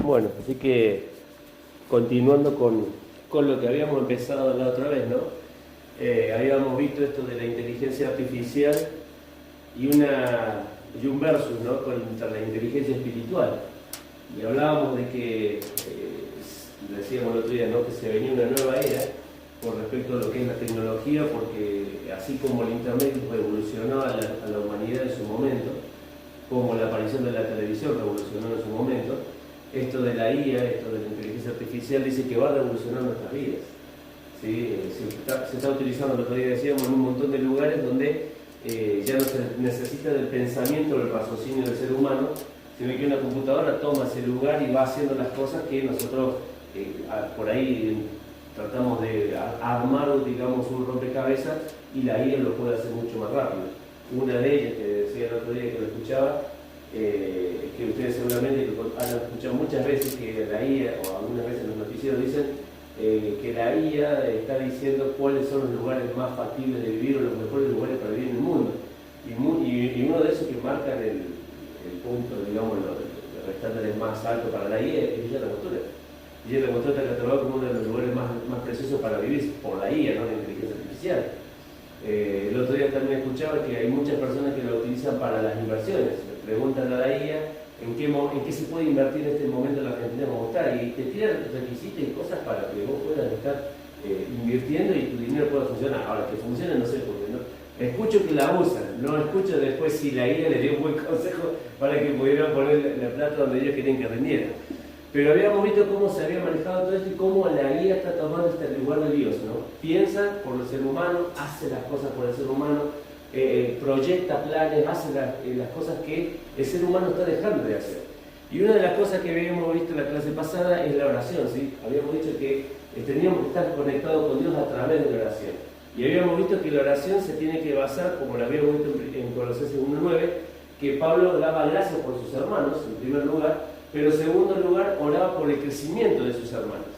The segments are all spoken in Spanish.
Bueno, así que continuando con lo que habíamos empezado la otra vez, ¿no? Habíamos visto esto de la inteligencia artificial y un versus, ¿no? Contra la inteligencia espiritual. Y hablábamos de que, decíamos el otro día, ¿no? Que se venía una nueva era con respecto a lo que es la tecnología, porque así como el Internet revolucionó a la humanidad en su momento, como la aparición de la televisión revolucionó en su momento, esto de la IA, esto de la inteligencia artificial, dice que va a revolucionar nuestras vidas. ¿Sí? Se está utilizando, el otro día decíamos, en un montón de lugares donde ya no se necesita del pensamiento o del raciocinio del ser humano, sino que una computadora toma ese lugar y va haciendo las cosas que nosotros por ahí tratamos de armar, digamos, un rompecabezas, y la IA lo puede hacer mucho más rápido. Una de ellas, que decía el otro día que lo escuchaba, que ustedes seguramente han escuchado muchas veces, que la IA, o algunas veces en los noticieros dicen que la IA está diciendo cuáles son los lugares más factibles de vivir o los mejores lugares para vivir en el mundo. Y uno de esos que marcan el punto, digamos, los estándares más altos para la IA es Villa Langostura. Villa Langostura está catalogado como uno de los lugares más preciosos para vivir por la IA, no la inteligencia artificial. El otro día también escuchaba que hay muchas personas que lo utilizan para las inversiones. Le preguntan a la IA en qué se puede invertir en este momento en la Argentina como está, y te tiran requisitos y cosas para que vos puedas estar invirtiendo y tu dinero pueda funcionar. Ahora, que funcione no sé por qué, ¿no? Escucho que la usan, no escucho después si la IA le dio un buen consejo para que pudieran poner la plata donde ellos querían que rindiera. Pero habíamos visto cómo se había manejado todo esto y cómo la IA está tomando este lugar de Dios, ¿no? Piensa por el ser humano, hace las cosas por el ser humano, proyecta planes, hace las cosas que el ser humano está dejando de hacer. Y una de las cosas que habíamos visto en la clase pasada es la oración, ¿sí? Habíamos dicho que teníamos que estar conectados con Dios a través de la oración. Y habíamos visto que la oración se tiene que basar, como lo habíamos visto en Colosenses 1:9, que Pablo daba gracias por sus hermanos, en primer lugar, pero en segundo lugar oraba por el crecimiento de sus hermanos.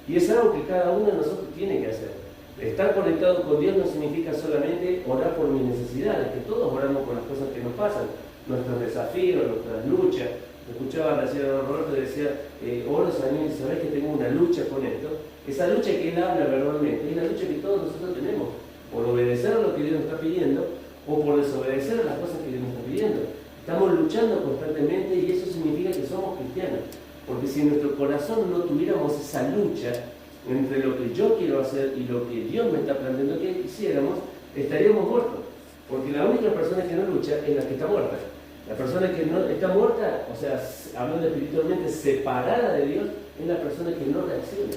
Y es algo que cada uno de nosotros tiene que hacer. Estar conectado con Dios no significa solamente orar por mis necesidades, que todos oramos por las cosas que nos pasan, nuestros desafíos, nuestras luchas. Escuchaba recién a Roberto que decía, oro, Señor, sabés que tengo una lucha con esto. Esa lucha que él habla verbalmente es la lucha que todos nosotros tenemos, por obedecer a lo que Dios nos está pidiendo o por desobedecer a las cosas que Dios nos está pidiendo. Estamos luchando constantemente y eso significa que somos cristianos, porque si en nuestro corazón no tuviéramos esa lucha entre lo que yo quiero hacer y lo que Dios me está planteando que hiciéramos, estaríamos muertos, porque la única persona que no lucha es la que está muerta. La persona que no está muerta, o sea, hablando espiritualmente separada de Dios, es la persona que no reacciona.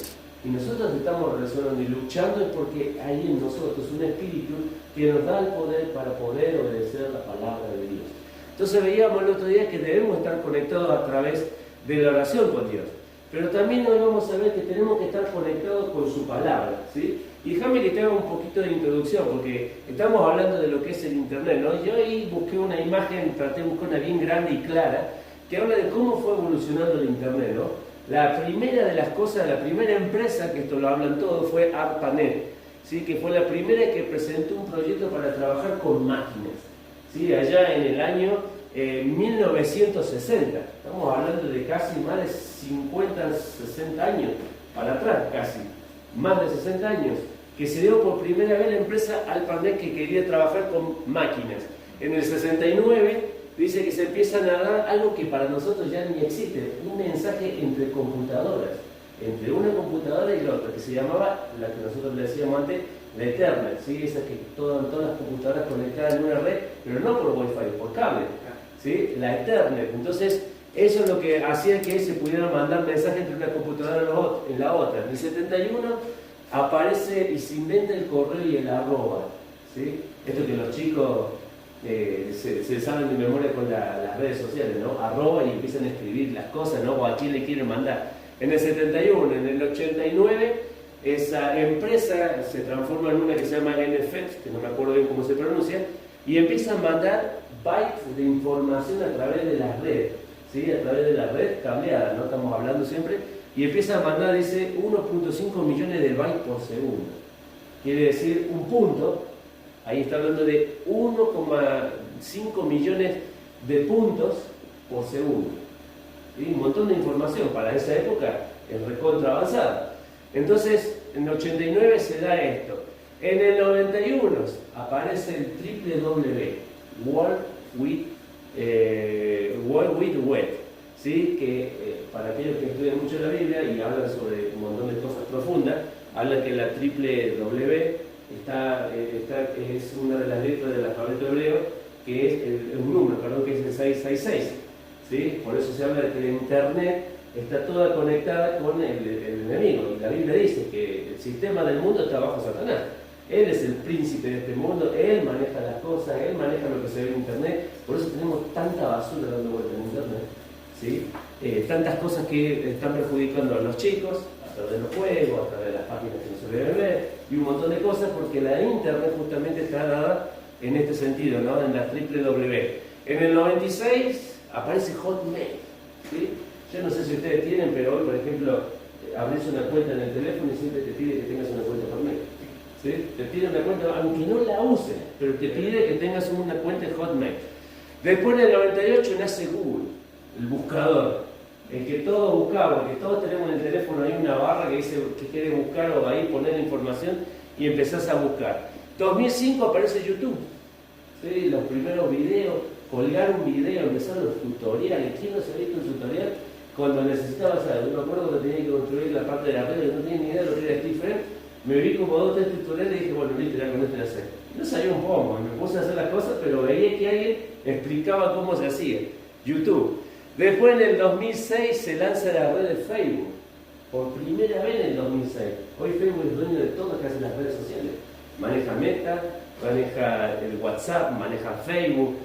Y nosotros estamos reaccionando y luchando es porque hay en nosotros un espíritu que nos da el poder para poder obedecer la palabra de Dios. Entonces veíamos el otro día que debemos estar conectados a través de la oración con Dios. Pero también nos vamos a ver que tenemos que estar conectados con su palabra, ¿sí? Y déjame que te haga un poquito de introducción, porque estamos hablando de lo que es el Internet, ¿no? Yo ahí busqué una imagen, traté de buscar una bien grande y clara, que habla de cómo fue evolucionando el Internet, ¿no? La primera de las cosas, la primera empresa, que esto lo hablan todos, fue ARPANET, ¿sí? Que fue la primera que presentó un proyecto para trabajar con máquinas, ¿sí? Allá en el año 1960, estamos hablando de casi más de 50, 60 años para atrás, casi, más de 60 años, que se dio por primera vez la empresa ARPANET que quería trabajar con máquinas. En el 69 dice que se empiezan a dar algo que para nosotros ya ni existe, un mensaje entre computadoras, entre una computadora y la otra, que se llamaba, la que nosotros le decíamos antes, la Ethernet, ¿sí? Esa que todas las computadoras conectadas en una red, pero no por Wi-Fi, por cable, ¿sí? La Ethernet. Entonces, eso es lo que hacía que se pudieran mandar mensajes entre una computadora y la otra. En el 71 aparece y se inventa el correo y el arroba, ¿sí? Esto que los chicos se saben de memoria con las redes sociales, ¿no? Arroba y empiezan a escribir las cosas, ¿no? O a quién le quieren mandar. En el 71, en el 89, esa empresa se transforma en una que se llama NFET, que no me acuerdo bien cómo se pronuncia, y empieza a mandar bytes de información a través de las redes, ¿sí? A través de la red cableada, ¿no? Estamos hablando siempre, y empieza a mandar, dice, 1.5 millones de bytes por segundo. Quiere decir un punto, ahí está hablando de 1,5 millones de puntos por segundo. ¿sí? Un montón de información para esa época es recontra avanzada. Entonces, en el 89 se da esto. En el 91 aparece el WWW, World Wide Web, ¿sí? Que para aquellos que estudian mucho la Biblia y hablan sobre un montón de cosas profundas, hablan que la WW es una de las letras del alfabeto hebreo, que es un número, perdón, que es el 666, ¿sí? Por eso se habla de que la Internet está toda conectada con el enemigo, y la Biblia dice que el sistema del mundo está bajo Satanás. Él es el príncipe de este mundo, él maneja las cosas, él maneja lo que se ve en Internet, por eso tenemos tanta basura dando vuelta en Internet, ¿sí? Tantas cosas que están perjudicando a los chicos, a través de los juegos, a través de las páginas que no se deben ver, y un montón de cosas, porque la Internet justamente está dada en este sentido, ¿no? En la WW. En el 96 aparece Hotmail, ¿sí? Yo no sé si ustedes tienen, pero hoy, por ejemplo, abrís una cuenta en el teléfono y siempre te pide que tengas una cuenta Hotmail. ¿Sí? Te pide una cuenta, aunque no la uses, pero te pide que tengas una cuenta en Hotmail. Después en el 98 nace Google, el buscador, el que todos buscamos, que todos tenemos en el teléfono ahí una barra que dice que quiere buscar o ahí poner información y empezás a buscar. 2005 aparece YouTube, ¿sí? Los primeros videos, colgar un video, empezar los tutoriales. ¿Quién no se ha visto un tutorial? Cuando necesitabas algo, me acuerdo que tenía que construir la parte de la red, no tenía ni idea de lo que era Stephen. Me vi como 2 o 3 tutoriales y dije, bueno, listo, ya con esto ya sé. No sabía un poco, me puse a hacer las cosas, pero veía que alguien explicaba cómo se hacía. YouTube. Después en el 2006 se lanza la red de Facebook. Por primera vez en el 2006. Hoy Facebook es dueño de todo lo que hacen las redes sociales. Maneja Meta, maneja el WhatsApp, maneja Facebook.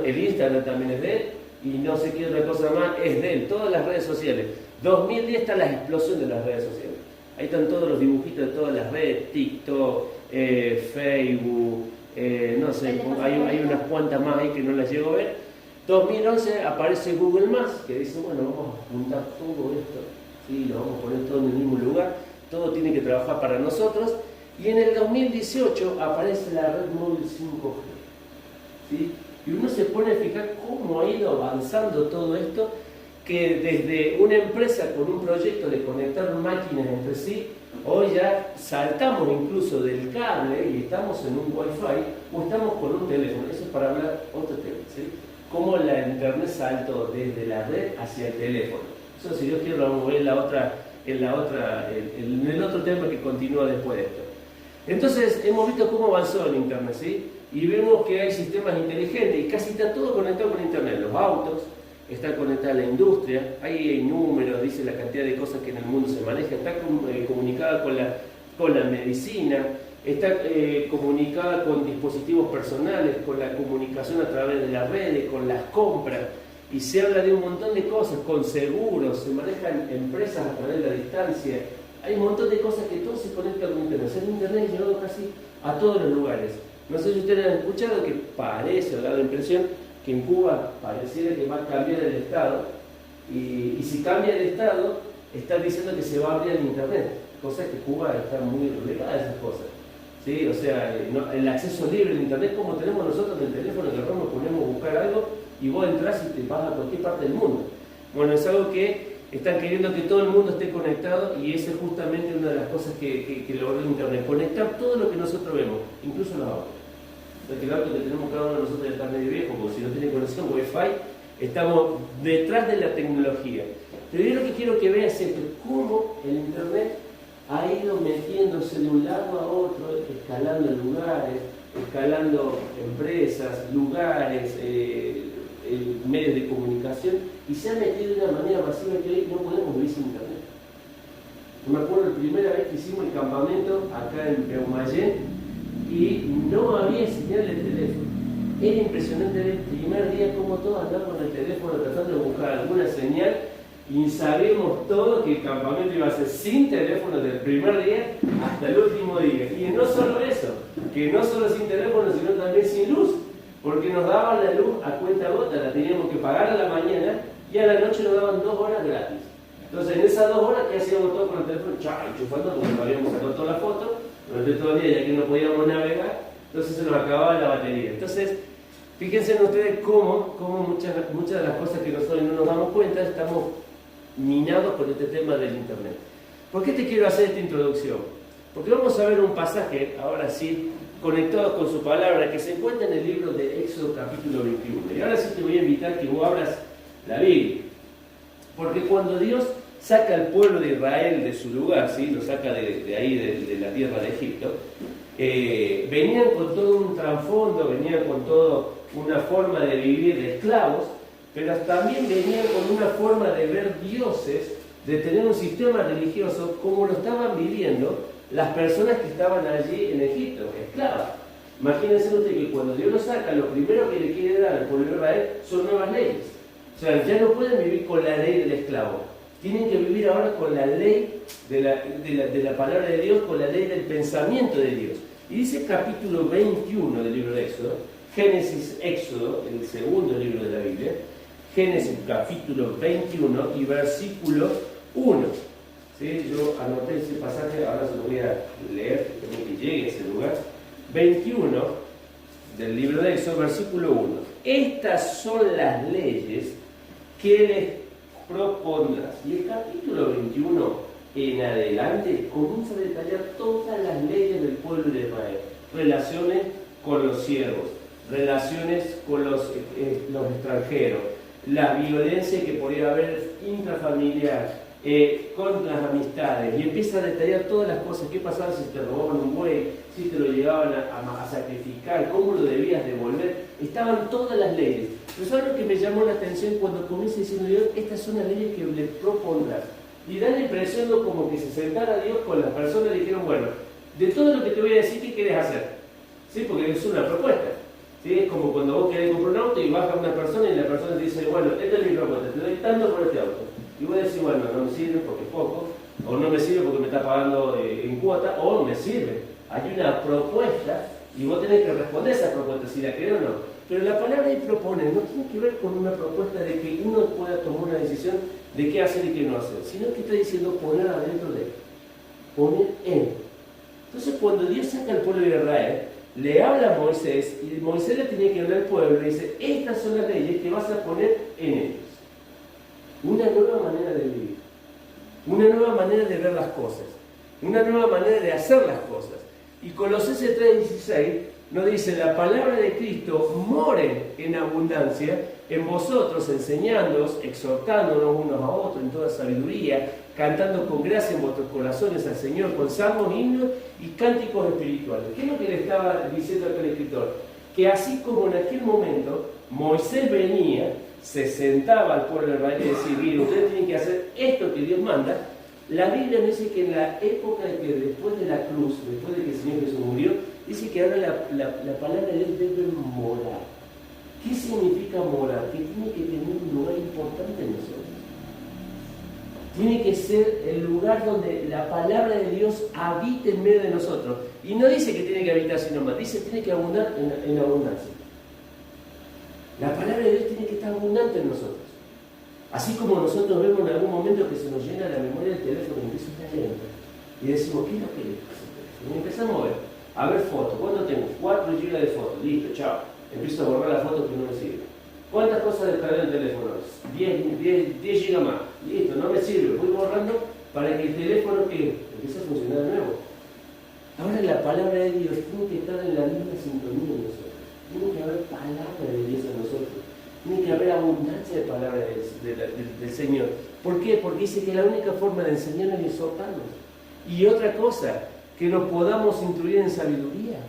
El Instagram también es de él. Y no sé qué otra cosa más es de él. Todas las redes sociales. 2010 está la explosión de las redes sociales. Ahí están todos los dibujitos de todas las redes, TikTok, Facebook, no sé, hay unas cuantas más ahí que no las llego a ver. 2011 aparece Google+, que dice, bueno, vamos a juntar todo esto, ¿sí? Lo vamos a poner todo en el mismo lugar, todo tiene que trabajar para nosotros. Y en el 2018 aparece la red móvil 5G, ¿sí? Y uno se pone a fijar cómo ha ido avanzando todo esto, que desde una empresa con un proyecto de conectar máquinas entre sí, hoy ya saltamos incluso del cable y estamos en un Wi-Fi o estamos con un teléfono. Eso es para hablar otro tema, ¿sí? Cómo la Internet saltó desde la red hacia el teléfono. Eso, si Dios quiere, lo vamos a ver en el otro tema que continúa después de esto. Entonces, hemos visto cómo avanzó el Internet, ¿sí? Y vemos que hay sistemas inteligentes y casi está todo conectado con Internet. Los autos, está conectada a la industria, hay números, dice la cantidad de cosas que en el mundo se maneja, está comunicada con la medicina, está comunicada con dispositivos personales, con la comunicación a través de las redes, con las compras, y se habla de un montón de cosas, con seguros, se manejan empresas a través de la distancia, hay un montón de cosas que todo se conecta con Internet. El Internet ha llegado casi a todos los lugares. No sé si ustedes han escuchado que parece, o da la impresión, que en Cuba pareciera que va a cambiar el Estado, y si cambia el Estado, está diciendo que se va a abrir el Internet, cosa que Cuba está muy relegada a esas cosas, ¿sí? O sea, el acceso libre al Internet, como tenemos nosotros en el teléfono, que nos ponemos a buscar algo y vos entras y te vas a cualquier parte del mundo. Bueno, es algo que están queriendo que todo el mundo esté conectado, y esa es justamente una de las cosas que logra el Internet, conectar todo lo que nosotros vemos, incluso los autos. El auto que tenemos cada uno de nosotros está medio viejo, porque si no tiene conexión Wi-Fi, estamos detrás de la tecnología. Pero yo lo que quiero que veas es cómo el Internet ha ido metiéndose de un lado a otro, escalando lugares, escalando empresas, lugares, medios de comunicación, y se ha metido de una manera masiva que hoy no podemos vivir sin Internet. Me acuerdo la primera vez que hicimos el campamento acá en Peumayén, y no había señal de teléfono. Era impresionante el primer día como todos andaban con el teléfono tratando de buscar alguna señal, y sabemos todos que el campamento iba a ser sin teléfono desde el primer día hasta el último día. Y no solo eso, que no solo sin teléfono, sino también sin luz, porque nos daban la luz a cuenta gota, la teníamos que pagar a la mañana, y a la noche nos daban 2 horas gratis. Entonces en esas 2 horas, ¿qué hacíamos todos con el teléfono? Enchufando, porque no habíamos sacado toda la foto durante todo el día, ya que no podíamos navegar, entonces se nos acababa la batería. Entonces, fíjense ustedes cómo muchas de las cosas que nosotros no nos damos cuenta, estamos minados con este tema del Internet. ¿Por qué te quiero hacer esta introducción? Porque vamos a ver un pasaje, ahora sí, conectados con su palabra, que se encuentra en el libro de Éxodo capítulo 21. Y ahora sí te voy a invitar que vos abras la Biblia. Porque cuando Dios saca al pueblo de Israel de su lugar, ¿sí? Lo saca de ahí, de la tierra de Egipto, venían con todo un trasfondo, venían con toda una forma de vivir de esclavos, pero también venían con una forma de ver dioses, de tener un sistema religioso como lo estaban viviendo las personas que estaban allí en Egipto, esclavas. Imagínense usted que cuando Dios los saca, lo primero que le quiere dar al pueblo de Israel son nuevas leyes. O sea, ya no pueden vivir con la ley del esclavo. Tienen que vivir ahora con la ley de la palabra de Dios, con la ley del pensamiento de Dios. Y dice capítulo 21 del libro de Éxodo, Génesis, Éxodo, el segundo libro de la Biblia, Génesis capítulo 21 y versículo 1. ¿Sí? Yo anoté ese pasaje, ahora se lo voy a leer, que llegue a ese lugar. 21 del libro de Éxodo, versículo 1. Estas son las leyes que les propondrás. Y el capítulo 21 en adelante comienza a detallar todas las leyes del pueblo de Israel. Relaciones con los siervos, relaciones con los extranjeros, la violencia que podía haber intrafamiliar, con las amistades, y empieza a detallar todas las cosas. ¿Qué pasaba si te robaban un buey? Si te lo llevaban a sacrificar, cómo lo debías devolver. Estaban todas las leyes. Pero ¿sabes lo que me llamó la atención cuando comienza diciendo Dios? Estas son las leyes que le propondrás. Y da la impresión como que se sentara Dios con las personas y dijeron, bueno, de todo lo que te voy a decir, ¿qué querés hacer? ¿Sí? Porque es una propuesta. ¿Sí? Es como cuando vos querés comprar un auto y baja una persona y la persona te dice, bueno, esta es mi propuesta, te doy tanto por este auto. Y vos decís, bueno, no me sirve porque es poco, o no me sirve porque me está pagando en cuota, o me sirve. Hay una propuesta y vos tenés que responder a esa propuesta, si la querés o no. Pero la palabra de proponer no tiene que ver con una propuesta de que uno pueda tomar una decisión de qué hacer y qué no hacer, sino que está diciendo poner adentro de él, poner en. Entonces cuando Dios saca al pueblo de Israel, le habla a Moisés, y Moisés le tenía que hablar al pueblo, y le dice, estas son las leyes que vas a poner en ellos. Una nueva manera de vivir, una nueva manera de ver las cosas, una nueva manera de hacer las cosas. Y Colosenses 3:16 nos dice, la palabra de Cristo more en abundancia en vosotros, enseñándoos, exhortándonos unos a otros en toda sabiduría, cantando con gracia en vuestros corazones al Señor, con salmos, himnos y cánticos espirituales. ¿Qué es lo que le estaba diciendo acá el escritor? Que así como en aquel momento Moisés venía, se sentaba al pueblo de Israel y decía, mire, ustedes tienen que hacer esto que Dios manda. La Biblia dice que en la época de que después de la cruz, después de que el Señor Jesús murió, dice que ahora la palabra de Dios debe morar. ¿Qué significa morar? Que tiene que tener un lugar importante en nosotros. Tiene que ser el lugar donde la palabra de Dios habite en medio de nosotros. Y no dice que tiene que habitar sino más, dice que tiene que abundar en abundancia. La palabra de Dios tiene que estar abundante en nosotros. Así como nosotros vemos en algún momento que se nos llena la memoria del teléfono y empieza a estar lento. Y decimos, ¿qué es lo que le pasa al teléfono? Y empezamos a ver fotos. ¿Cuánto tengo? 4 GB de fotos. Listo, chao. Empiezo a borrar las fotos que no me sirven. ¿Cuántas cosas descargué en el teléfono? 10 GB más. Listo, no me sirve. Voy borrando para que el teléfono que empiece a funcionar de nuevo. Ahora la palabra de Dios tiene que estar en la misma sintonía de nosotros. Tiene que haber palabra de Dios en nosotros. Tiene que haber abundancia de palabra del Señor. ¿Por qué? Porque dice que la única forma de enseñarnos es exhortarnos. Y otra cosa, que nos podamos instruir en sabiduría.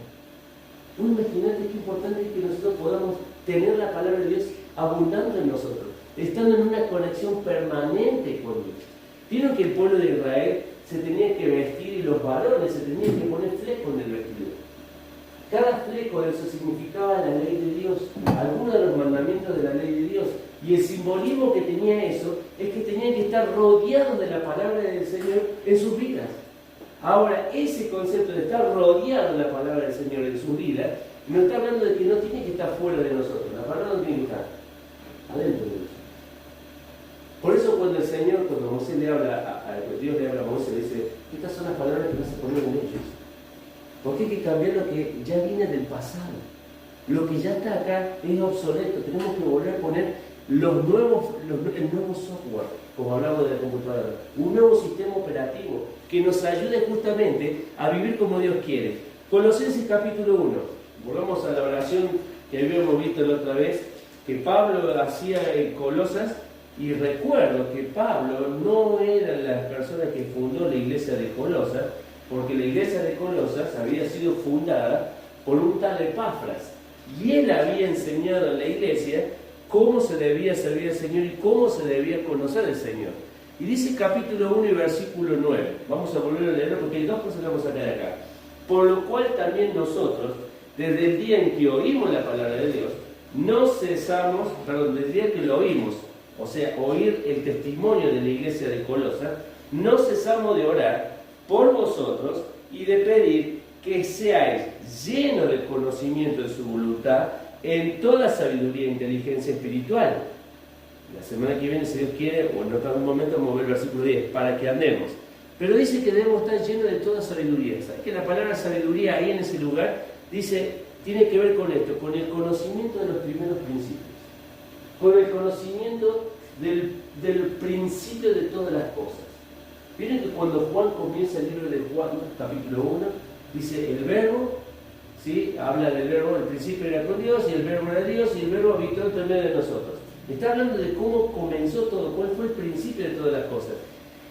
Imagínate qué importante es que nosotros podamos tener la palabra de Dios abundando en nosotros, estando en una conexión permanente con Dios. Vieron que el pueblo de Israel se tenía que vestir y los varones se tenían que poner flecos en el vestido. Cada fleco de eso significaba la ley de Dios, algunos de los mandamientos de la ley de Dios. Y el simbolismo que tenía eso es que tenían que estar rodeados de la palabra del Señor en sus vidas. Ahora, ese concepto de estar rodeado de la palabra del Señor en sus vidas, nos está hablando de que no tiene que estar fuera de nosotros. La palabra no tiene que estar adentro de nosotros. Por eso cuando el Señor, cuando Moisés le habla, Dios le habla a Moisés, le dice, estas son las palabras que vas a poner en ellos. Porque hay que cambiar lo que ya viene del pasado. Lo que ya está acá es obsoleto. Tenemos que volver a poner el nuevo software, como hablamos de la computadora, un nuevo sistema operativo que nos ayude justamente a vivir como Dios quiere. Colosenses capítulo 1, volvamos a la oración que habíamos visto la otra vez, que Pablo hacía en Colosas, y recuerdo que Pablo no era la persona que fundó la iglesia de Colosas, porque la iglesia de Colosas había sido fundada por un tal Epafras, y él había enseñado a la iglesia cómo se debía servir al Señor y cómo se debía conocer al Señor. Y dice capítulo 1 y versículo 9, vamos a volver a leerlo porque hay dos cosas que vamos a sacar acá. Por lo cual también nosotros, desde el día en que oímos la palabra de Dios, desde el día que lo oímos, o sea, oír el testimonio de la iglesia de Colosas, no cesamos de orar por vosotros y de pedir que seáis llenos del conocimiento de su voluntad en toda sabiduría e inteligencia espiritual. La semana que viene, si Dios quiere, o en otro momento, vamos a ver el versículo 10, para que andemos. Pero dice que debemos estar llenos de toda sabiduría. ¿Sabes que la palabra sabiduría ahí en ese lugar dice, tiene que ver con esto, con el conocimiento de los primeros principios, con el conocimiento del principio de todas las cosas? Miren que cuando Juan comienza el libro de Juan, capítulo 1, dice el verbo, ¿sí? Habla del verbo, el principio era con Dios, y el verbo era Dios, y el verbo habitó entre medio de nosotros. Está hablando de cómo comenzó todo, cuál fue el principio de todas las cosas.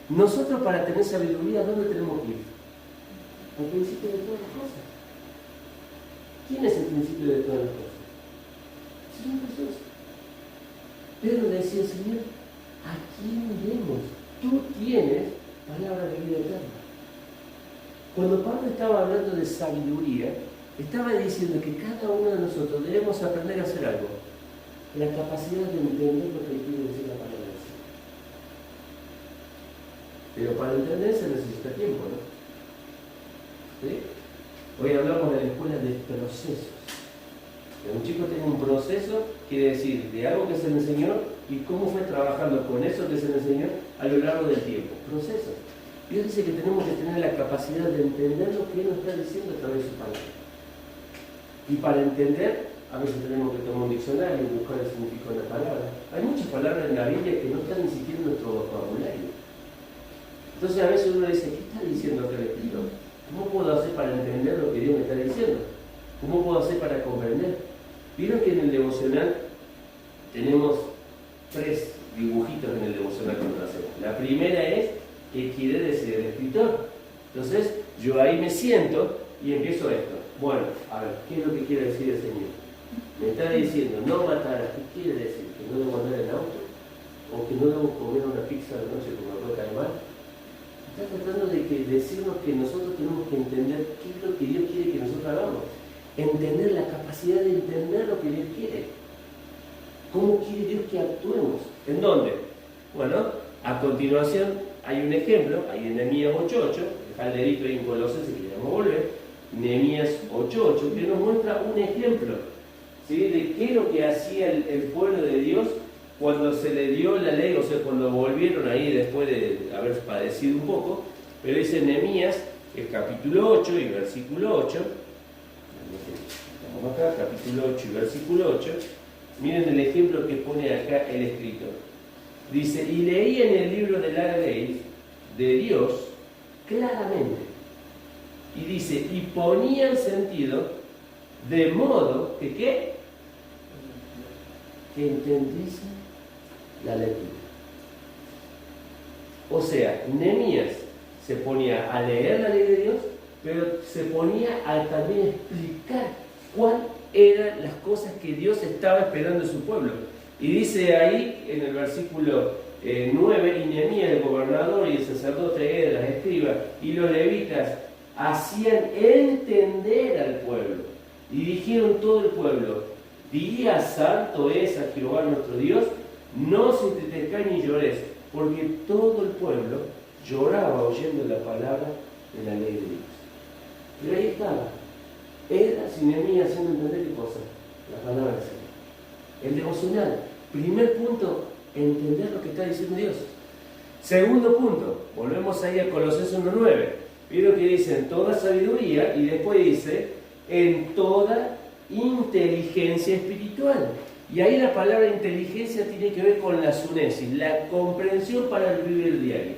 Nosotros, para tener sabiduría, ¿dónde tenemos que ir? Al principio de todas las cosas. ¿Quién es el principio de todas las cosas? Señor Jesús. Pedro decía, Señor, ¿a quién iremos? Tú tienes palabra de vida eterna. Cuando Pablo estaba hablando de sabiduría, estaba diciendo que cada uno de nosotros debemos aprender a hacer algo. La capacidad de entender lo que quiere decir la palabra del Señor. Pero para entender se necesita tiempo, ¿no? ¿Sí? Hoy hablamos de la escuela de procesos. Un chico tiene un proceso, quiere decir, de algo que se le enseñó y cómo fue trabajando con eso que se le enseñó a lo largo del tiempo. Procesos. Dios dice que tenemos que tener la capacidad de entender lo que Él nos está diciendo a través de su palabra. Y para entender, a veces tenemos que tomar un diccionario y buscar el significado de la palabra. Hay muchas palabras en la Biblia que no están ni siquiera en nuestro vocabulario. Entonces a veces uno dice, ¿qué está diciendo acá el Escritor? ¿Cómo puedo hacer para entender lo que Dios me está diciendo? ¿Cómo puedo hacer para comprender? Vieron que en el devocional tenemos 3 dibujitos en el devocional cuando lo hacemos. La primera es qué quiere decir el escritor. Entonces yo ahí me siento y empiezo esto. Bueno, a ver, ¿qué es lo que quiere decir el Señor? Me está diciendo no matar. ¿Qué quiere decir? ¿Que no debo andar en auto? ¿O que no debo comer una pizza de noche como me puede caer mal? Está tratando de decirnos que nosotros tenemos que entender qué es lo que Dios quiere que nosotros hagamos. Entender la capacidad de entender lo que Dios quiere. ¿Cómo quiere Dios que actuemos? ¿En dónde? Bueno, a continuación hay un ejemplo, hay en Nehemías 8:8, deja el dedito ahí en Colosenses si queremos volver, Nehemías 8:8, que nos muestra un ejemplo, ¿sí? De qué es lo que hacía el pueblo de Dios cuando se le dio la ley, o sea, cuando volvieron ahí después de haber padecido un poco. Pero dice Nehemías, el capítulo 8 y versículo 8, estamos acá, capítulo 8 y versículo 8, miren el ejemplo que pone acá el escritor. Dice, y leía en el libro de la ley de Dios claramente. Y dice, y ponía el sentido de modo que ¿qué? Que entendiese la lectura. O sea, Nehemías se ponía a leer la ley de Dios, pero se ponía a también explicar cuáles eran las cosas que Dios estaba esperando de su pueblo. Y dice ahí en el versículo 9, y Nehemías el gobernador y el sacerdote Esdras, escriba, y los levitas hacían entender al pueblo. Y dijeron todo el pueblo, día santo es a Jehová nuestro Dios, no se entristezcáis ni lloréis, porque todo el pueblo lloraba oyendo la palabra de la ley de Dios. Pero ahí estaba, Esdras y Nehemías haciendo entender qué cosa, la palabra del Señor. El devocional, primer punto, entender lo que está diciendo Dios. Segundo punto, volvemos ahí a Colosenses 1:9. Vieron que dice en toda sabiduría y después dice en toda inteligencia espiritual. Y ahí la palabra inteligencia tiene que ver con la sunesis, la comprensión para vivir el diario.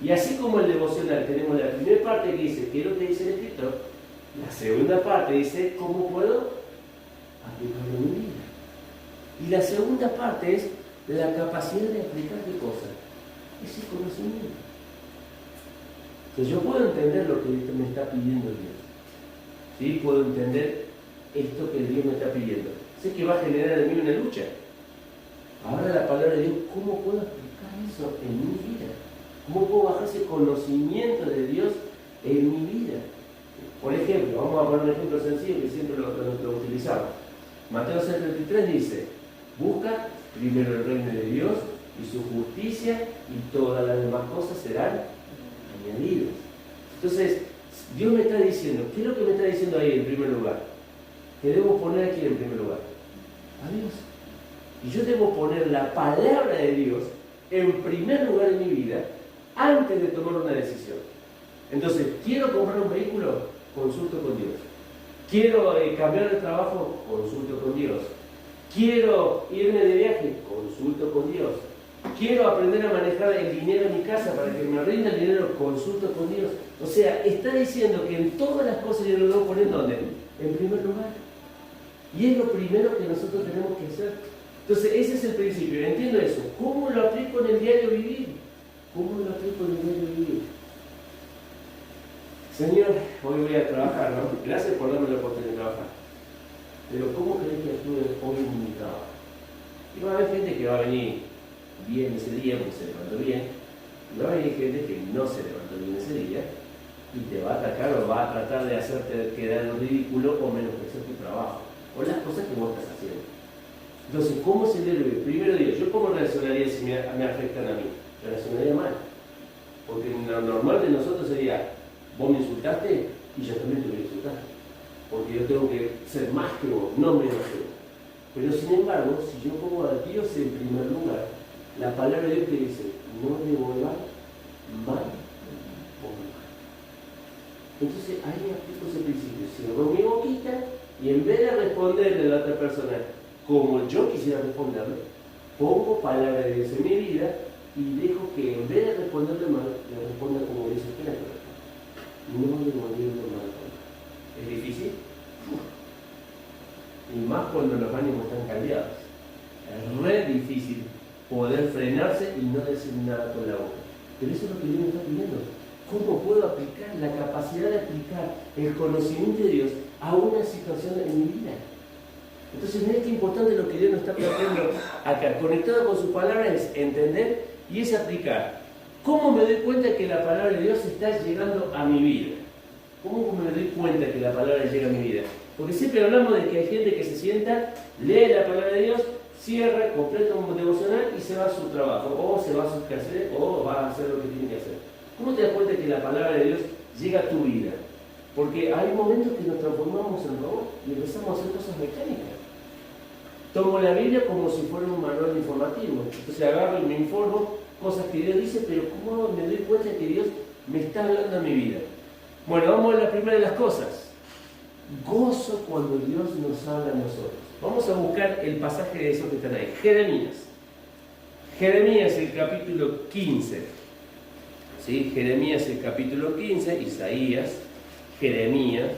Y así como el devocional, tenemos la primera parte que dice, ¿qué es lo que dice el escritor? La segunda parte dice, ¿cómo puedo aplicarlo en mi vida? Y la segunda parte es la capacidad de aplicar qué cosa, ese conocimiento. Entonces yo puedo entender lo que me está pidiendo Dios. ¿Sí? Puedo entender esto que Dios me está pidiendo. Sé que va a generar en mí una lucha. Ahora la palabra de Dios, ¿cómo puedo aplicar eso en mi vida? ¿Cómo puedo bajar ese conocimiento de Dios en mi vida? Por ejemplo, vamos a poner un ejemplo sencillo que siempre lo utilizamos. Mateo 6:33 dice, busca primero el reino de Dios y su justicia y todas las demás cosas serán añadidas. Entonces, Dios me está diciendo, ¿qué es lo que me está diciendo ahí en primer lugar? Que debo poner aquí en primer lugar a Dios. Y yo debo poner la palabra de Dios en primer lugar en mi vida antes de tomar una decisión. Entonces, ¿quiero comprar un vehículo? Consulto con Dios. ¿Quiero cambiar de trabajo? Consulto con Dios. ¿Quiero irme de viaje? Consulto con Dios. ¿Quiero aprender a manejar el dinero en mi casa para que me rinda el dinero? Consulto con Dios. O sea, está diciendo que en todas las cosas yo lo debo poner ¿en dónde? En primer lugar. Y es lo primero que nosotros tenemos que hacer. Entonces, ese es el principio. Entiendo eso. ¿Cómo lo aplico en el diario vivir? ¿Cómo lo aplico en el diario vivir? Señor, hoy voy a trabajar, ¿no? Gracias por darme la oportunidad de trabajar. Pero ¿cómo querés que actúe hoy en mi trabajo? Y va a haber gente que va a venir bien ese día porque se levantó bien. Y va a venir gente que no se levantó bien ese día y te va a atacar o va a tratar de hacerte quedar en ridículo o menospreciar tu trabajo o las cosas que vos estás haciendo. Entonces, ¿cómo se debe vivir? Primero Dios, ¿yo cómo reaccionaría si me afectan a mí? Reaccionaría mal. Porque lo normal de nosotros sería, vos me insultaste y yo también te voy a insultar. Porque yo tengo que ser más que vos, no menos que vos. Pero sin embargo, si yo pongo a Dios en primer lugar, la palabra de Dios te dice, no devuelvas mal por mal. Entonces ahí aplico ese principio. Cierro mi boquita y en vez de responderle a la otra persona como yo quisiera responderle, pongo palabra de Dios en mi vida y dejo que en vez de responderle mal, le responda como Dios espera que responda. No devolviendo mal por mal. ¿Es difícil? Y más cuando los ánimos están cambiados. Es re difícil poder frenarse y no decir nada con la boca. Pero eso es lo que Dios me está pidiendo. ¿Cómo puedo aplicar la capacidad de aplicar el conocimiento de Dios a una situación en mi vida? Entonces, mira qué importante lo que Dios nos está planteando acá. Conectado con su palabra es entender y es aplicar. ¿Cómo me doy cuenta que la palabra de Dios está llegando a mi vida? ¿Cómo me doy cuenta que la palabra llega a mi vida? Porque siempre hablamos de que hay gente que se sienta, lee la palabra de Dios, cierra, completa un devocional y se va a su trabajo, o se va a sus quehaceres, o va a hacer lo que tiene que hacer. ¿Cómo te das cuenta que la palabra de Dios llega a tu vida? Porque hay momentos que nos transformamos en robot y empezamos a hacer cosas mecánicas. Tomo la Biblia como si fuera un manual informativo. Entonces agarro y me informo cosas que Dios dice, pero ¿cómo me doy cuenta que Dios me está hablando a mi vida? Bueno, vamos a la primera de las cosas. Gozo cuando Dios nos habla a nosotros. Vamos a buscar el pasaje de esos que están ahí. Jeremías. Jeremías, el capítulo 15. ¿Sí? Jeremías, el capítulo 15. Isaías, Jeremías,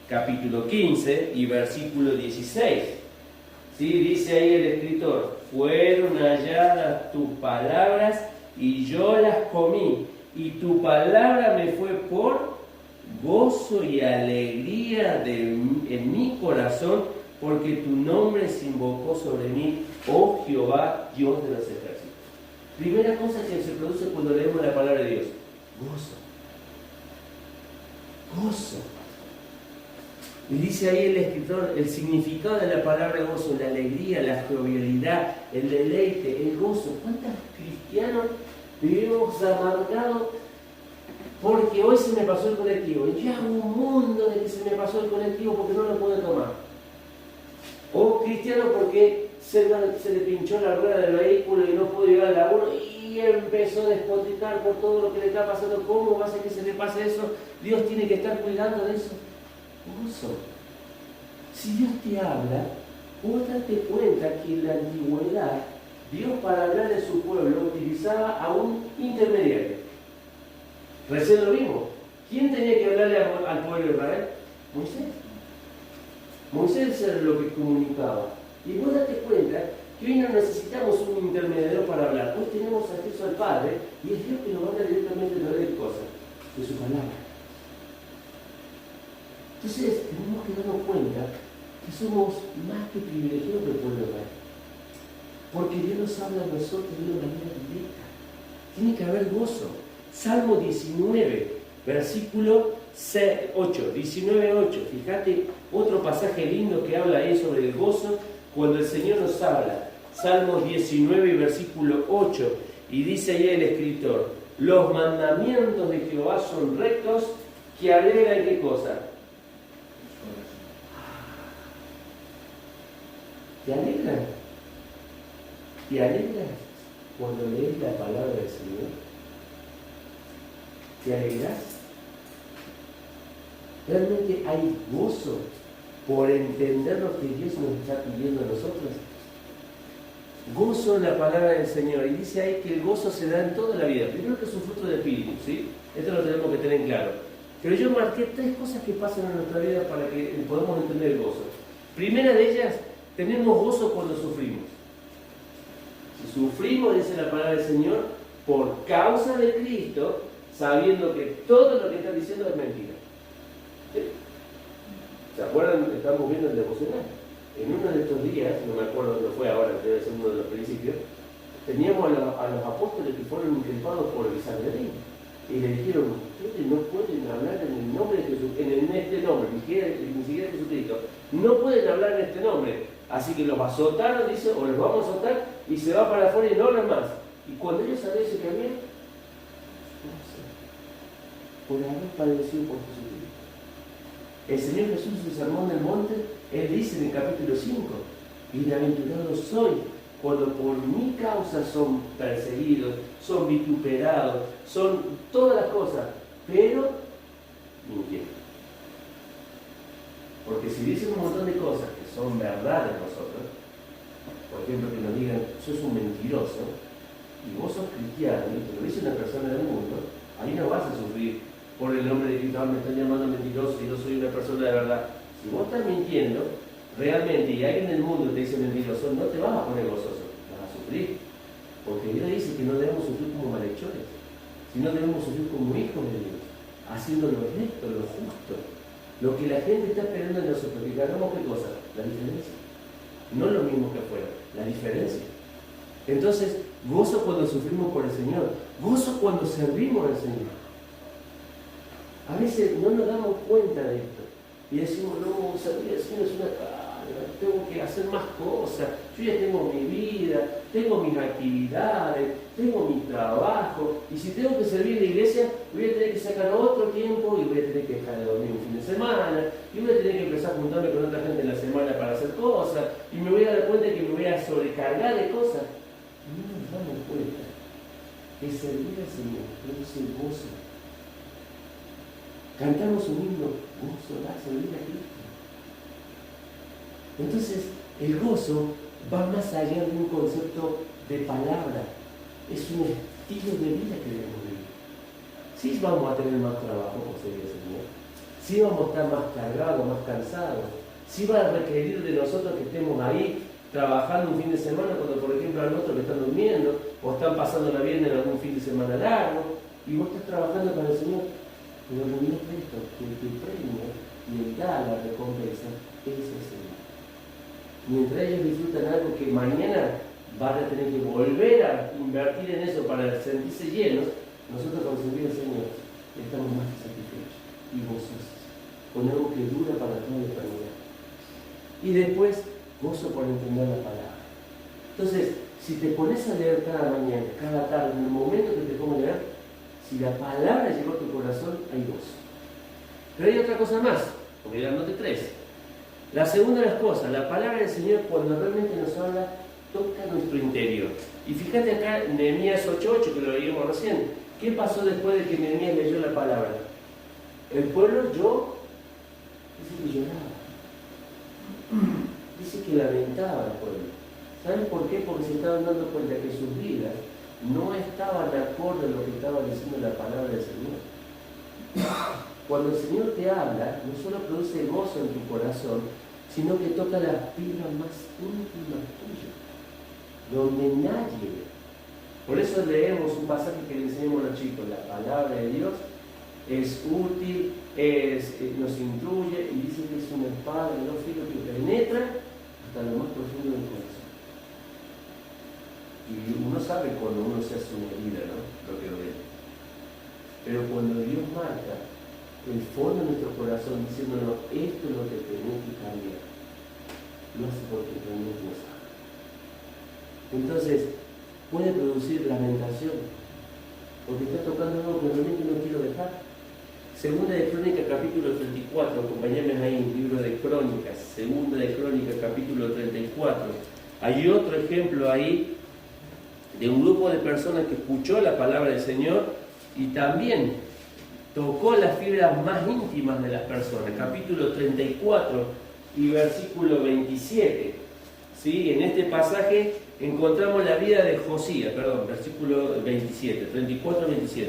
capítulo 15 y versículo 16. ¿Sí? Dice ahí el escritor, fueron halladas tus palabras y yo las comí, y tu palabra me fue por gozo y alegría en mi corazón, porque tu nombre se invocó sobre mí, oh Jehová, Dios de los ejércitos. Primera cosa que se produce cuando leemos la palabra de Dios, gozo. Gozo. Y dice ahí el escritor el significado de la palabra gozo, la alegría, la jovialidad, el deleite, el gozo. ¿Cuántos cristianos vivimos amargados porque hoy se me pasó el colectivo? Y ya un mundo de que se me pasó el colectivo porque no lo puedo tomar. O cristiano porque se le pinchó la rueda del vehículo y no pudo llegar al laburo y empezó a despotricar por todo lo que le está pasando. ¿Cómo va a ser que se le pase eso? Dios tiene que estar cuidando de eso. Gozo. Si Dios te habla, vos date cuenta que en la antigüedad Dios para hablar de su pueblo utilizaba a un intermediario. Recién lo vimos. ¿Quién tenía que hablarle al pueblo de Israel? Moisés. Moisés era lo que comunicaba. Y vos date cuenta que hoy no necesitamos un intermediario para hablar. Hoy tenemos acceso al Padre y es Dios que nos habla directamente a través de cosas, de su palabra. Entonces tenemos que darnos cuenta que somos más que privilegiados del pueblo de Israel. Porque Dios nos habla a nosotros de una manera directa. Tiene que haber gozo. Salmo 19, versículo 8, 19:8. Fíjate, otro pasaje lindo que habla ahí sobre el gozo cuando el Señor nos habla. Salmo 19, versículo 8. Y dice ahí el escritor: los mandamientos de Jehová son rectos, que alegran ¿qué cosa? ¿Te alegran? ¿Te alegras cuando lees la palabra del Señor? ¿Te alegras? ¿Realmente hay gozo por entender lo que Dios nos está pidiendo a nosotros? Gozo en la palabra del Señor. Y dice ahí que el gozo se da en toda la vida. Primero que es un fruto de espíritu, ¿sí? Esto lo tenemos que tener claro. Pero yo marqué 3 cosas que pasan en nuestra vida para que podamos entender el gozo. Primera de ellas, tenemos gozo cuando sufrimos. Si sufrimos, dice la palabra del Señor, por causa de Cristo, sabiendo que todo lo que está diciendo es mentira. ¿Sí? ¿Se acuerdan? Estamos viendo el devocional. En uno de estos días, no me acuerdo dónde fue ahora, debe ser uno de los principios, teníamos a los apóstoles que fueron increpados por el Sanedrín. Y le dijeron: ustedes no pueden hablar en el nombre de Jesús, en este nombre, ni siquiera Jesucristo. No pueden hablar en este nombre. Así que los azotaron, dice, o los vamos a azotar, y se va para afuera y no hablan más. Y cuando ellos sabían ese que había, por haber padecido por Jesucristo. El Señor Jesús en su sermón del monte, Él dice en el capítulo 5, bienaventurado soy cuando por mi causa son perseguidos, son vituperados, son todas las cosas, pero mintieron. Porque si dicen un montón de cosas que son verdad de nosotros, por ejemplo que nos digan, sos un mentiroso, y vos sos cristiano, y te lo dice una persona del mundo, ahí no vas a sufrir por el nombre de Cristo: me están llamando mentiroso y yo soy una persona de verdad. Si vos estás mintiendo, realmente, y alguien del mundo te dice mentiroso, no te vas a poner gozoso, vas a sufrir. Porque Dios dice que no debemos sufrir como malhechores, sino debemos sufrir como hijos de Dios, haciendo lo recto, lo justo. Lo que la gente está esperando en nosotros, que hagamos ¿qué cosa? La diferencia. No lo mismo que afuera, la diferencia. Entonces, gozo cuando sufrimos por el Señor, gozo cuando servimos al Señor. A veces no nos damos cuenta de esto y decimos: no, servir al Señor es una carga, tengo que hacer más cosas, yo ya tengo mi vida, tengo mis actividades, tengo mi trabajo, y si tengo que servir en la iglesia voy a tener que sacar otro tiempo y voy a tener que dejar de dormir un fin de semana y voy a tener que empezar a juntarme con otra gente en la semana para hacer cosas y me voy a dar cuenta que me voy a sobrecargar de cosas. No nos damos cuenta que servir al Señor produce gozo. Cantamos un himno: gozo da servir a Cristo. Entonces, el gozo va más allá de un concepto de palabra, es un estilo de vida que debemos vivir. Sí vamos a tener más trabajo, por servir al Señor, sí vamos a estar más cargados, más cansados, sí va a requerir de nosotros que estemos ahí trabajando un fin de semana, cuando por ejemplo hay otros que están durmiendo o están pasándola bien en algún fin de semana largo, y vos estás trabajando para el Señor. Pero no es esto, que el premio y el da la recompensa es el Señor. Mientras ellos disfrutan algo que mañana van a tener que volver a invertir en eso para sentirse llenos, nosotros con servir al Señor estamos más satisfechos y gozosos, con algo que dura para toda la eternidad. Y después, gozo por entender la palabra. Entonces, si te pones a leer cada mañana, cada tarde, en el momento que te pongo a leer, si la palabra llegó a tu corazón, hay gozo. Pero hay otra cosa más, porque dándote 3. La segunda de las cosas, la palabra del Señor, cuando realmente nos habla, toca nuestro interior. Y fíjate acá, Nehemías 8:8, que lo leímos recién. ¿Qué pasó después de que Nehemías leyó la palabra? El pueblo dice que lloraba. dice que lamentaba al pueblo. ¿Saben por qué? Porque se estaban dando cuenta que sus vidas no estaban de acuerdo a lo que estaba diciendo la palabra del Señor. Cuando el Señor te habla, no solo produce gozo en tu corazón, sino que toca las fibras más íntimas tuyas, donde nadie ve. Por eso leemos un pasaje que le enseñamos a los chicos: la palabra de Dios es útil, nos instruye, y dice que es una espada de dos filos que penetra hasta lo más profundo del corazón. Y uno sabe cuando uno se hace una herida, ¿no? Lo que duele. Pero cuando Dios marca el fondo de nuestro corazón diciéndonos: esto es lo que tenés que cambiar, lo hace porque realmente lo sabe. Entonces, puede producir lamentación, porque está tocando algo que realmente no quiero dejar. Segunda de Crónicas, capítulo 34, acompáñame ahí, en el libro de Crónicas, Segunda de Crónicas, capítulo 34. Hay otro ejemplo ahí de un grupo de personas que escuchó la palabra del Señor y también tocó las fibras más íntimas de las personas. Capítulo 34 y versículo 27. ¿Sí? En este pasaje encontramos la vida de Josías, versículo 27, 34-27.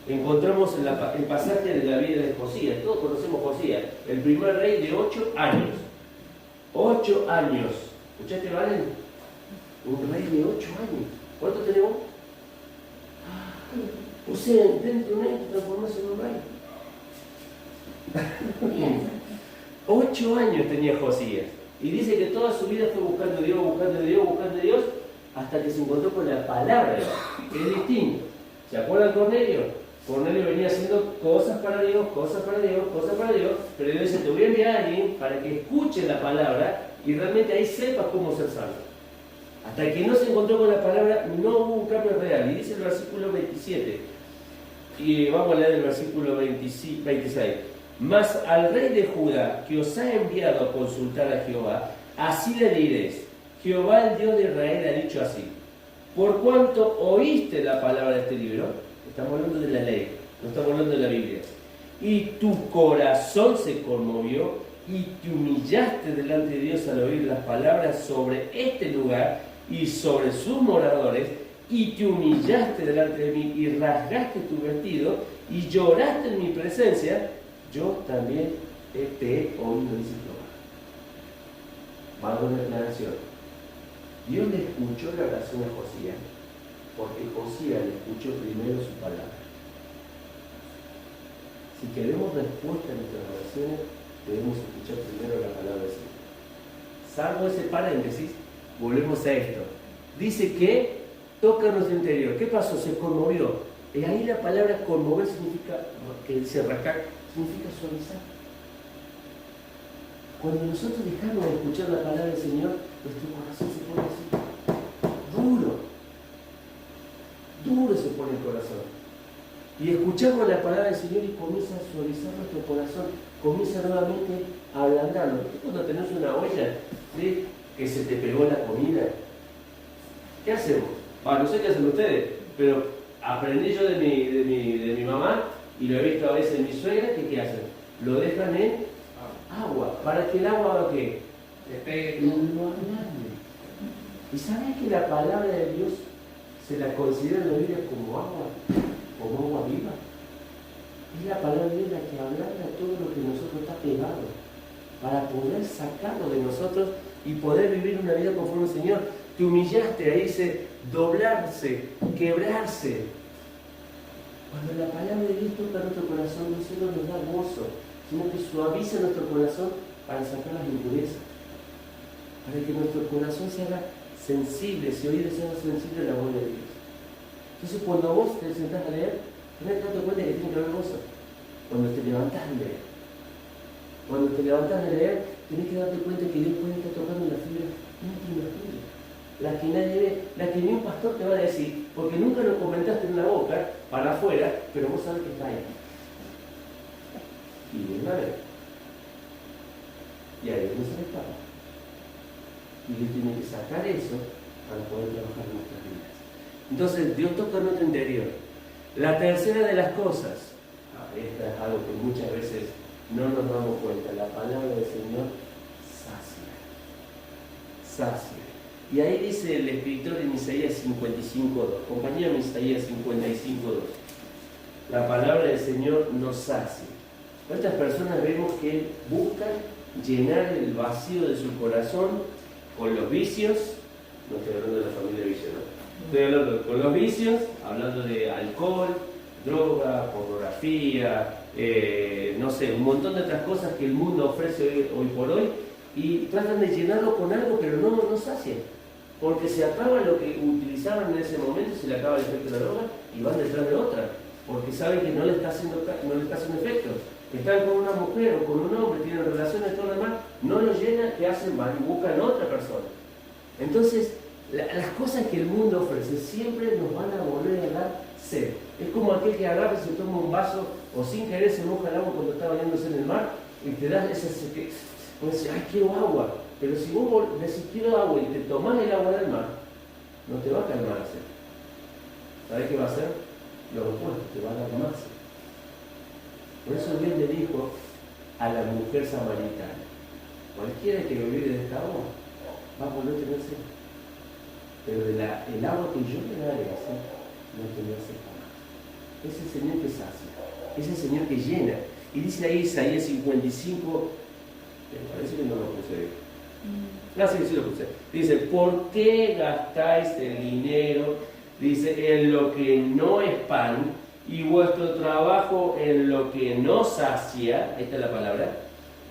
Encontramos el pasaje de la vida de Josías. Todos conocemos Josías, el primer rey de 8 años. 8 años. ¿Escuchaste, Valen? Un rey de 8 años. ¿Cuánto tenemos? O sea, dentro de un año te transformas en un rey. 8 años tenía Josías. Y dice que toda su vida fue buscando a Dios, buscando a Dios, buscando a Dios, hasta que se encontró con la palabra de Dios, que es distinto. ¿Se acuerdan Cornelio? Cornelio venía haciendo cosas para Dios, cosas para Dios, cosas para Dios, pero Dios dice: te voy a enviar a alguien para que escuche la palabra y realmente ahí sepas cómo ser salvo. Hasta que no se encontró con la palabra, no hubo un cambio real. Y dice el versículo 27, y vamos a leer el versículo 26. Mas al rey de Judá, que os ha enviado a consultar a Jehová, así le diréis: Jehová, el Dios de Israel, ha dicho así: por cuanto oíste la palabra de este libro, estamos hablando de la ley, no estamos hablando de la Biblia, y tu corazón se conmovió, y te humillaste delante de Dios al oír las palabras sobre este lugar y sobre sus moradores, y te humillaste delante de mí, y rasgaste tu vestido, y lloraste en mi presencia, yo también te he oído, dice Jehová. Va a dar una declaración. Dios le escuchó la oración a Josías, porque Josías le escuchó primero su palabra. Si queremos respuesta a nuestras oraciones, debemos escuchar primero la palabra del Señor. Salvo ese paréntesis, volvemos a esto. Dice que toca nuestro interior. ¿Qué pasó? Se conmovió. Y ahí la palabra conmover significa, que dice rascar, significa suavizar. Cuando nosotros dejamos de escuchar la palabra del Señor, nuestro corazón se pone así, duro se pone el corazón. Y escuchamos la palabra del Señor y comienza a suavizar nuestro corazón, comienza nuevamente a ablandarlo. Cuando tenés una olla, ¿sí?, que se te pegó la comida, ¿qué hacemos? No sé qué hacen ustedes, pero aprendí yo de mi mamá, y lo he visto a veces en mi suegra, que ¿qué hacen? Lo dejan en agua, para que el agua haga ¿qué? Se pegue, lo ablande. ¿Y sabes que la palabra de Dios se la considera en la Biblia como agua viva? Es la palabra de Dios la que ablanda todo lo que nosotros está pegado, para poder sacarlo de nosotros y poder vivir una vida conforme al Señor. Te humillaste, ahí dice doblarse, quebrarse. Cuando la palabra de Dios toca nuestro corazón, no solo nos da gozo, sino que suaviza nuestro corazón para sacar las impurezas, para que nuestro corazón se haga sensible, se oído se haga sensible a la voz de Dios. Entonces, cuando vos te sentás a leer, tenés que darte cuenta que tiene que haber gozo. Cuando te levantás a leer, tenés que darte cuenta que Dios puede estar tocando la fibra íntima tuya, la que nadie ve, la que ni un pastor te va a decir, porque nunca lo comentaste en la boca, para afuera, pero vos sabés que está ahí. Y viene a ver. Y ahí no se le escapa. Y Dios tiene que sacar eso para poder trabajar en nuestras vidas. Entonces, Dios toca nuestro interior. La tercera de las cosas, esta es algo que muchas veces no nos damos cuenta, la palabra del Señor sacia. sacia. Y ahí dice el escritor en Isaías 55:2. Compañía Isaías 55:2. La palabra del Señor nos sacia. ¿Cuántas personas vemos que buscan llenar el vacío de su corazón con los vicios? No estoy hablando de la familia vicio, ¿no? Estoy hablando con los vicios, hablando de alcohol, droga, pornografía, no sé, un montón de otras cosas que el mundo ofrece hoy por hoy, y tratan de llenarlo con algo, pero no sacia. Porque se acaba lo que utilizaban en ese momento, se le acaba el efecto de la droga y van detrás de otra, porque saben que no le está haciendo efecto. Están con una mujer o con un hombre, tienen relaciones, todo lo demás, no lo llenan, ¿qué hacen? Van y buscan a otra persona. Entonces, las cosas que el mundo ofrece siempre nos van a volver a dar sed. Es como aquel que agarra y se toma un vaso o sin querer se moja el agua cuando está bañándose en el mar y te das esa sed que pues, ay, quiero agua. Pero si vos decís quiero agua y te tomás el agua del mar, no te va a calmar la sed. ¿Sabés qué va a hacer? Lo opuesto, te va a dar más sed. Por eso Dios le dijo a la mujer samaritana: cualquiera que bebiere de esta agua va a poder tener sed, pero el agua que yo le daré a sed no tendrá sed jamás. Es el Señor que sacia, es el Señor que llena. Y dice ahí Isaías 55, parece que no lo puse. Sí lo puse. Dice: ¿por qué gastáis el dinero? Dice: en lo que no es pan, y vuestro trabajo en lo que no sacia. Esta es la palabra.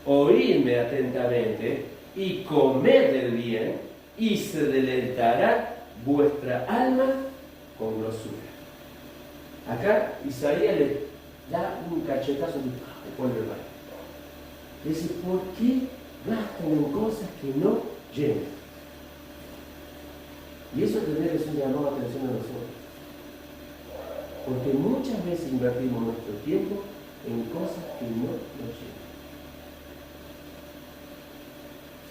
Oídme atentamente y comed del bien, y se deleitará vuestra alma con grosura. Acá Isaías le da un cachetazo de polvo de mar. Dice: ¿por qué gastan en cosas que no llenan? Y eso tendría que ser un llamado a atención a nosotros. Porque muchas veces invertimos nuestro tiempo en cosas que no nos llenan.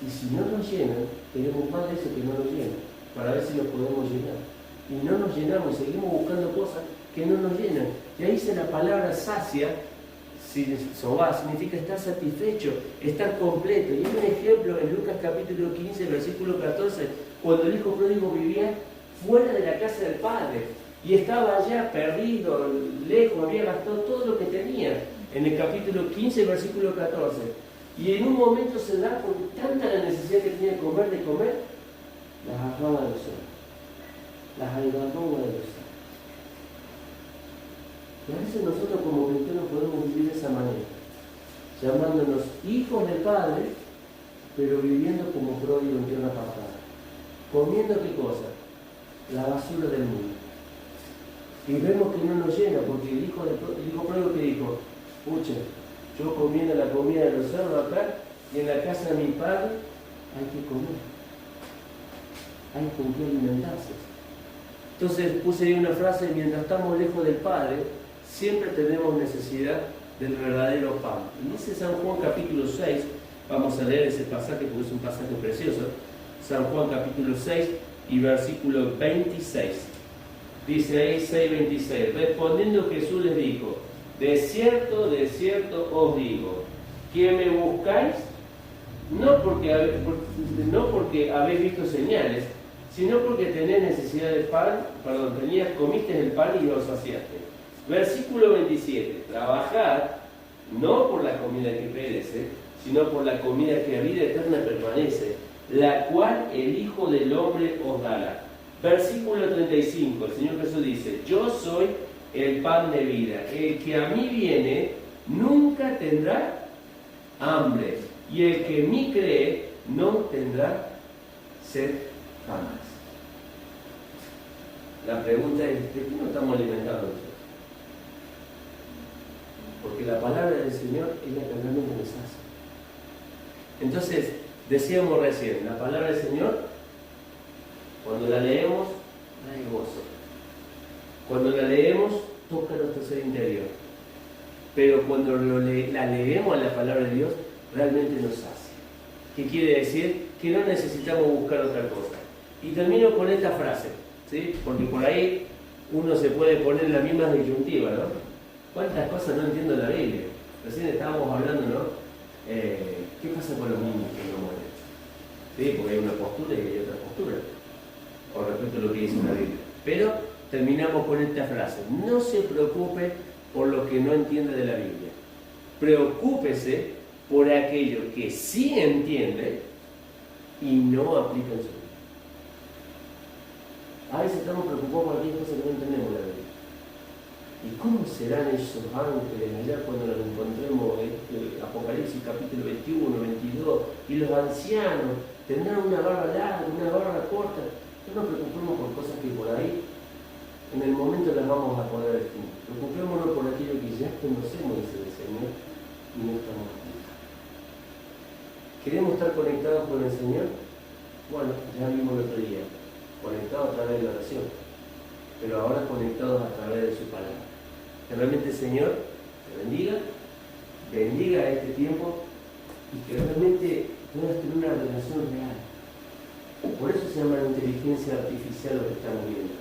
Y si no nos llenan, tenemos más de eso que no nos llenan, para ver si nos podemos llenar. Y no nos llenamos, seguimos buscando cosas que no nos llenan. Y ahí dice la palabra sacia, sobá, significa estar satisfecho, estar completo. Y hay un ejemplo en Lucas capítulo 15, versículo 14, cuando el hijo pródigo vivía fuera de la casa del padre y estaba allá perdido, lejos, había gastado todo lo que tenía. En el capítulo 15, versículo 14. Y en un momento se da, por tanta la necesidad que tenía de comer, las agarraba de los ojos. Las algarrobas de los ojos. Y a veces nosotros como cristianos podemos vivir de esa manera, llamándonos hijos del Padre, pero viviendo como pródigo en tierra apartada. Comiendo ¿qué cosa? La basura del mundo. Y vemos que no nos llena, porque el hijo pródigo que dijo: pucha, yo comiendo la comida de los cerdos acá, y en la casa de mi padre hay que comer. Hay con qué alimentarse. Entonces puse ahí una frase: mientras estamos lejos del Padre, siempre tenemos necesidad del verdadero pan. Y dice San Juan capítulo 6, vamos a leer ese pasaje porque es un pasaje precioso. San Juan capítulo 6 y versículo 26. Dice ahí 6:26. Respondiendo Jesús les dijo: de cierto os digo, que me buscáis, no porque habéis visto señales, sino porque tenéis necesidad de pan, comiste el pan y os saciaste. Versículo 27. Trabajad no por la comida que perece, sino por la comida que a vida eterna permanece, la cual el Hijo del Hombre os dará. Versículo 35. El Señor Jesús dice: yo soy el pan de vida. El que a mí viene nunca tendrá hambre, y el que en mí cree no tendrá sed jamás. La pregunta es: ¿de qué nos estamos alimentando nosotros? Porque la palabra del Señor es la que realmente nos hace. Entonces, decíamos recién, la palabra del Señor, cuando la leemos, trae gozo. Cuando la leemos, toca nuestro ser interior. Pero cuando la leemos a la palabra de Dios, realmente nos hace. ¿Qué quiere decir? Que no necesitamos buscar otra cosa. Y termino con esta frase, ¿sí? Porque por ahí uno se puede poner en la misma disyuntiva, ¿no? ¿Cuántas cosas no entiendo en la Biblia? Recién estábamos hablando, ¿no? ¿Qué pasa con los niños que no mueren? ¿sí? Porque hay una postura y hay otra postura con respecto a lo que dice la Biblia. Pero terminamos con esta frase: no se preocupe por lo que no entiende de la Biblia. Preocúpese por aquello que sí entiende y no aplica en su vida. A veces estamos preocupados por aquellas cosas que no entendemos la Biblia. ¿Y cómo serán esos ángeles allá cuando los encontremos en Apocalipsis capítulo 21, 22? Y los ancianos tendrán una barba larga, una barba corta. No nos preocupemos por cosas que por ahí en el momento las vamos a poder distinguir. Preocupémonos por aquello que ya conocemos, dice el Señor, y no estamos aquí. ¿Queremos estar conectados con el Señor? Bueno, ya vimos el otro día, conectados a través de la oración, pero ahora conectados a través de su palabra. Que realmente el Señor te bendiga este tiempo y que realmente puedas tener una relación real. Por eso se llama la inteligencia artificial lo que estamos viendo,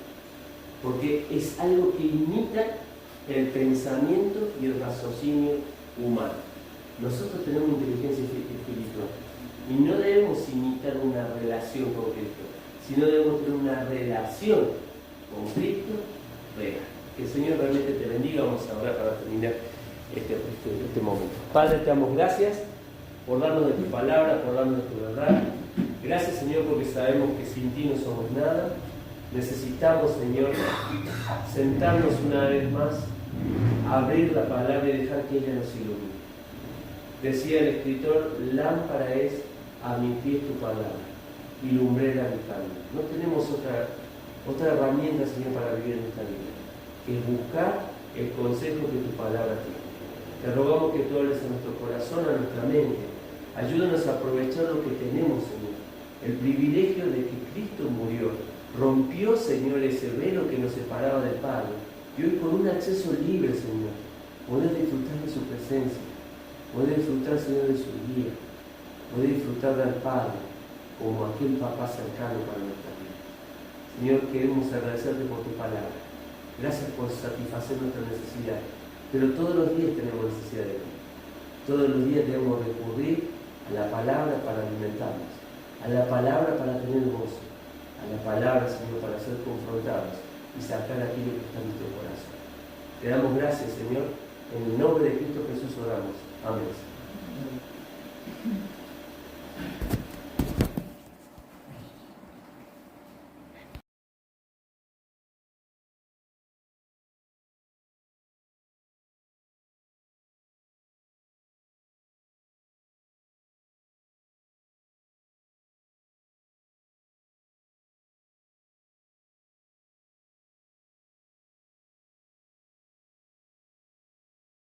porque es algo que imita el pensamiento y el raciocinio humano. Nosotros tenemos inteligencia espiritual y no debemos imitar una relación con Cristo, sino debemos tener una relación con Cristo real. Que el Señor realmente te bendiga. Vamos a orar para terminar este momento. Padre, te damos gracias por darnos de tu palabra, por darnos de tu verdad. Gracias, Señor, porque sabemos que sin ti no somos nada. Necesitamos, Señor, sentarnos una vez más, abrir la palabra y dejar que ella nos ilumine. Decía el escritor: lámpara es a mi pie tu palabra y lumbrera mi camino. No tenemos otra herramienta, Señor, para vivir en esta vida, que es buscar el consejo que tu palabra tiene. Te rogamos que tú hables a nuestro corazón, a nuestra mente. Ayúdanos a aprovechar lo que tenemos, Señor. El privilegio de que Cristo murió, rompió, Señor, ese velo que nos separaba del Padre. Y hoy, con un acceso libre, Señor, poder disfrutar de su presencia, poder disfrutar, Señor, de su guía, poder disfrutar del Padre como aquel papá cercano para nuestra vida. Señor, queremos agradecerte por tu palabra. Gracias por satisfacer nuestras necesidades. Pero todos los días tenemos necesidad de ti. Todos los días debemos recurrir a la palabra para alimentarnos, a la palabra para tener gozo, a la palabra, Señor, para ser confrontados y sacar aquello que está en nuestro corazón. Te damos gracias, Señor. En el nombre de Cristo Jesús oramos. Amén.